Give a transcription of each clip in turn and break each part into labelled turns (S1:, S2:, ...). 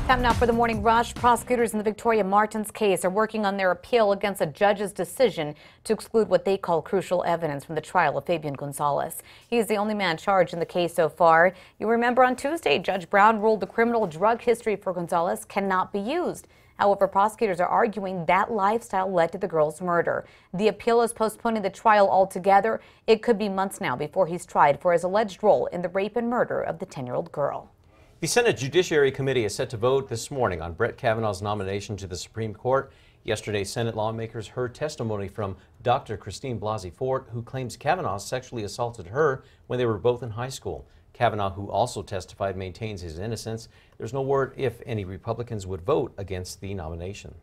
S1: Time now for the morning rush. Prosecutors in the Victoria Martins case are working on their appeal against a judge's decision to exclude what they call crucial evidence from the trial of Fabian Gonzales. He is the only man charged in the case so far. You remember on Tuesday, Judge Brown ruled the criminal drug history for Gonzales cannot be used. However, prosecutors are arguing that lifestyle led to the girl's murder. The appeal is postponing the trial altogether. It could be months now before he's tried for his alleged role in the rape and murder of the 10-year-old girl.
S2: The Senate Judiciary Committee is set to vote this morning on Brett Kavanaugh's nomination to the Supreme Court. Yesterday, Senate lawmakers heard testimony from Dr. Christine Blasey Ford, who claims Kavanaugh sexually assaulted her when they were both in high school. Kavanaugh, who also testified, maintains his innocence. There's no word if any Republicans would vote against the nomination.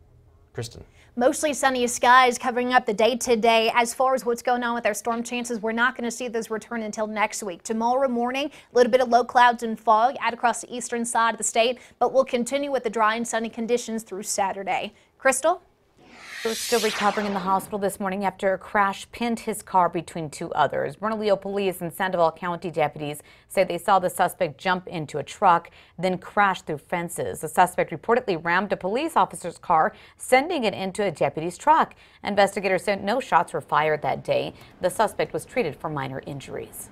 S2: Kristen.
S3: Mostly sunny skies covering up the day today. As far as what's going on with our storm chances, we're not going to see those return until next week. Tomorrow morning, a little bit of low clouds and fog out across the eastern side of the state, but we'll continue with the dry and sunny conditions through Saturday. Crystal?
S1: He was still recovering in the hospital this morning after a crash pinned his car between two others. Bernalillo police and Sandoval County deputies say they saw the suspect jump into a truck, then crash through fences. The suspect reportedly rammed a police officer's car, sending it into a deputy's truck. Investigators said no shots were fired that day. The suspect was treated for minor injuries.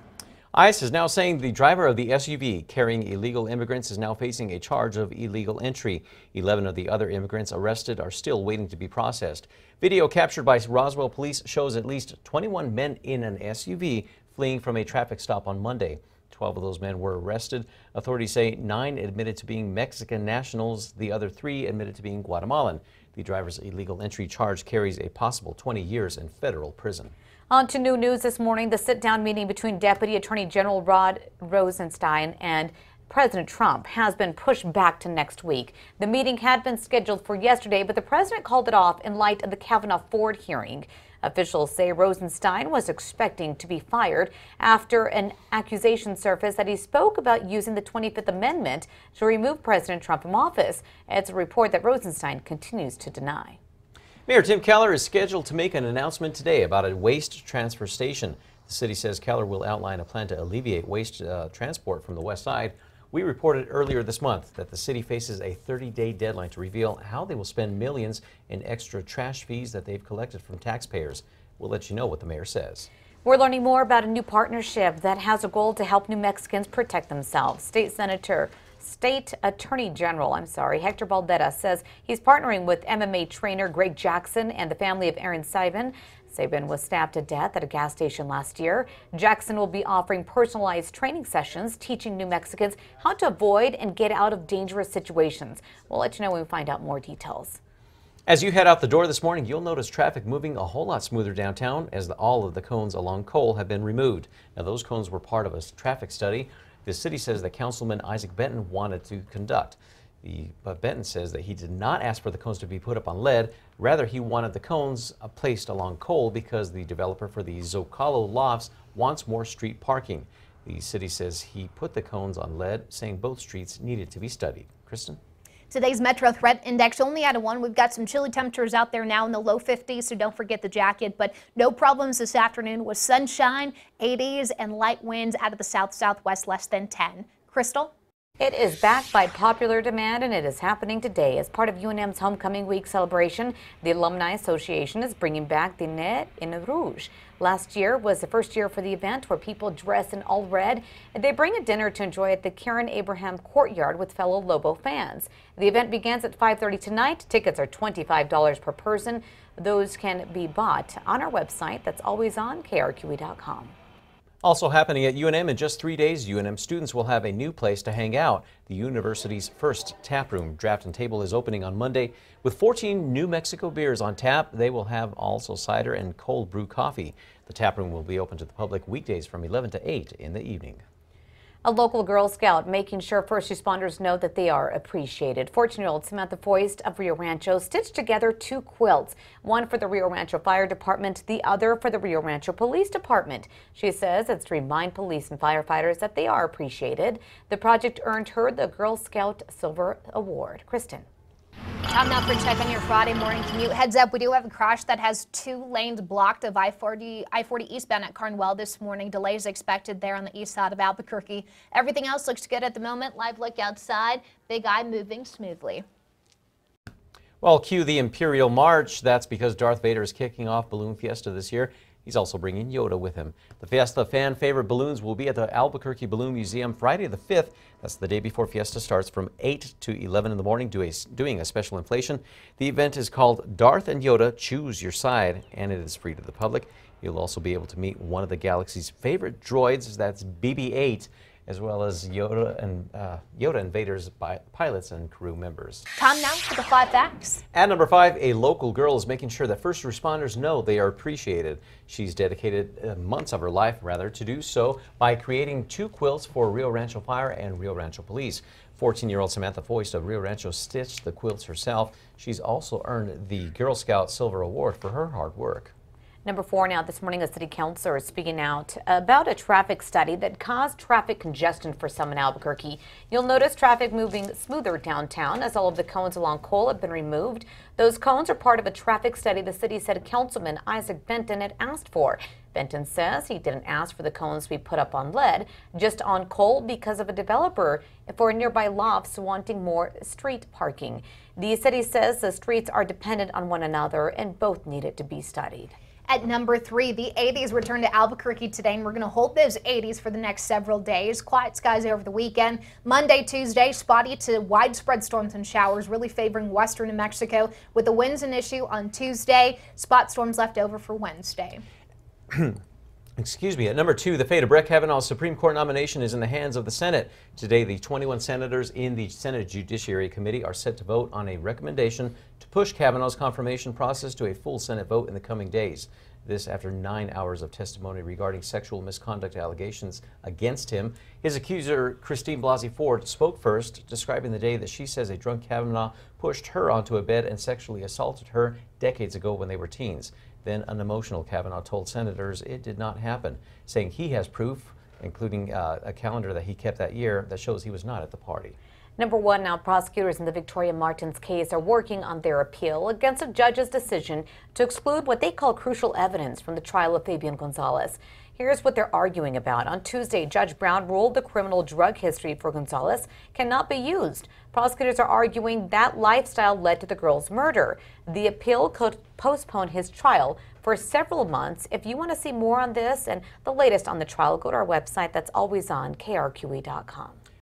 S2: ICE is now saying the driver of the SUV carrying illegal immigrants is now facing a charge of illegal entry. 11 of the other immigrants arrested are still waiting to be processed. Video captured by Roswell police shows at least 21 men in an SUV fleeing from a traffic stop on Monday. 12 of those men were arrested. Authorities say 9 admitted to being Mexican nationals. The other 3 admitted to being Guatemalan. The driver's illegal entry charge carries a possible 20 years in federal prison.
S1: On to new news this morning. The sit-down meeting between Deputy Attorney General Rod Rosenstein and President Trump has been pushed back to next week. The meeting had been scheduled for yesterday, but the president called it off in light of the Kavanaugh Ford hearing. Officials say Rosenstein was expecting to be fired after an accusation surfaced that he spoke about using the 25th Amendment to remove President Trump from office. It's a report that Rosenstein continues to deny.
S2: Mayor Tim Keller is scheduled to make an announcement today about a waste transfer station. The city says Keller will outline a plan to alleviate waste transport from the west side. We reported earlier this month that the city faces a 30-day deadline to reveal how they will spend millions in extra trash fees that they've collected from taxpayers. We'll let you know what the mayor says.
S1: We're learning more about a new partnership that has a goal to help New Mexicans protect themselves. State Attorney General, Hector Baldetta says he's partnering with MMA trainer Greg Jackson and the family of Aaron Sabin. Sabin was stabbed to death at a gas station last year. Jackson will be offering personalized training sessions, teaching New Mexicans how to avoid and get out of dangerous situations. We'll let you know when we find out more details.
S2: As you head out the door this morning, you'll notice traffic moving a whole lot smoother downtown as all of the cones along Cole have been removed. Now, those cones were part of a traffic study the city says that Councilman Isaac Benton wanted to conduct. But Benton says that he did not ask for the cones to be put up on lead. Rather, he wanted the cones placed along Cole because the developer for the Zocalo lofts wants more street parking. The city says he put the cones on lead, saying both streets needed to be studied. Kristen?
S3: Today's Metro Threat Index only at a 1. We've got some chilly temperatures out there now in the low 50s, so don't forget the jacket. But no problems this afternoon with sunshine, 80s, and light winds out of the south-southwest, less than 10. Crystal?
S1: It is backed by popular demand, and it is happening today. As part of UNM's Homecoming Week celebration, the Alumni Association is bringing back the Net in Rouge. Last year was the first year for the event where people dress in all red. They bring a dinner to enjoy at the Karen Abraham Courtyard with fellow Lobo fans. The event begins at 5:30 tonight. Tickets are $25 per person. Those can be bought on our website. That's always on KRQE.com.
S2: Also happening at UNM in just 3 days, UNM students will have a new place to hang out. The university's first tap room, Draft and Table, is opening on Monday. With 14 New Mexico beers on tap, they will have also cider and cold brew coffee. The tap room will be open to the public weekdays from 11 to 8 in the evening.
S1: A local Girl Scout making sure first responders know that they are appreciated. 14-year-old Samantha Foist of Rio Rancho stitched together 2 quilts, one for the Rio Rancho Fire Department, the other for the Rio Rancho Police Department. She says it's to remind police and firefighters that they are appreciated. The project earned her the Girl Scout Silver Award. Kristen.
S3: Time now for a check on your Friday morning commute. Heads up, we do have a crash that has 2 lanes blocked of I-40 eastbound at Carnwell this morning. Delays expected there on the east side of Albuquerque. Everything else looks good at the moment. Live look outside. Big Eye moving smoothly.
S2: Well, cue the Imperial March. That's because Darth Vader is kicking off Balloon Fiesta this year. He's also bringing Yoda with him. The Fiesta fan favorite balloons will be at the Albuquerque Balloon Museum Friday the 5th. That's the day before Fiesta starts from 8 to 11 in the morning, doing a special inflation. The event is called Darth and Yoda Choose Your Side, and it is free to the public. You'll also be able to meet one of the galaxy's favorite droids, that's BB-8, as well as Yoda and Vader's pilots and crew members.
S3: Time now for the 5 facts.
S2: At number 5, a local girl is making sure that first responders know they are appreciated. She's dedicated months of her life, to do so by creating 2 quilts for Rio Rancho Fire and Rio Rancho Police. 14-year-old Samantha Foist of Rio Rancho stitched the quilts herself. She's also earned the Girl Scout Silver Award for her hard work.
S1: Number 4 now this morning, a city councilor is speaking out about a traffic study that caused traffic congestion for some in Albuquerque. You'll notice traffic moving smoother downtown as all of the cones along Cole have been removed. Those cones are part of a traffic study the city said Councilman Isaac Benton had asked for. Benton says he didn't ask for the cones to be put up on lead, just on Cole because of a developer for nearby lofts wanting more street parking. The city says the streets are dependent on one another and both needed to be studied.
S3: At number 3, the 80s return to Albuquerque today, and we're going to hold those 80s for the next several days. Quiet skies over the weekend. Monday, Tuesday, spotty to widespread storms and showers, really favoring western New Mexico, with the winds an issue on Tuesday. Spot storms left over for Wednesday.
S2: Excuse me. At number 2, the fate of Brett Kavanaugh's Supreme Court nomination is in the hands of the Senate. Today, the 21 senators in the Senate Judiciary Committee are set to vote on a recommendation to push Kavanaugh's confirmation process to a full Senate vote in the coming days. This after 9 hours of testimony regarding sexual misconduct allegations against him. His accuser, Christine Blasey Ford, spoke first, describing the day that she says a drunk Kavanaugh pushed her onto a bed and sexually assaulted her decades ago when they were teens. Then an emotional Kavanaugh told senators it did not happen, saying he has proof, including a calendar that he kept that year, that shows he was not at the party.
S1: Number 1 now, prosecutors in the Victoria Martins case are working on their appeal against a judge's decision to exclude what they call crucial evidence from the trial of Fabian Gonzales. Here's what they're arguing about. On Tuesday, Judge Brown ruled the criminal drug history for Gonzales cannot be used. Prosecutors are arguing that lifestyle led to the girl's murder. The appeal could postpone his trial for several months. If you want to see more on this and the latest on the trial, go to our website. That's always on KRQE.com.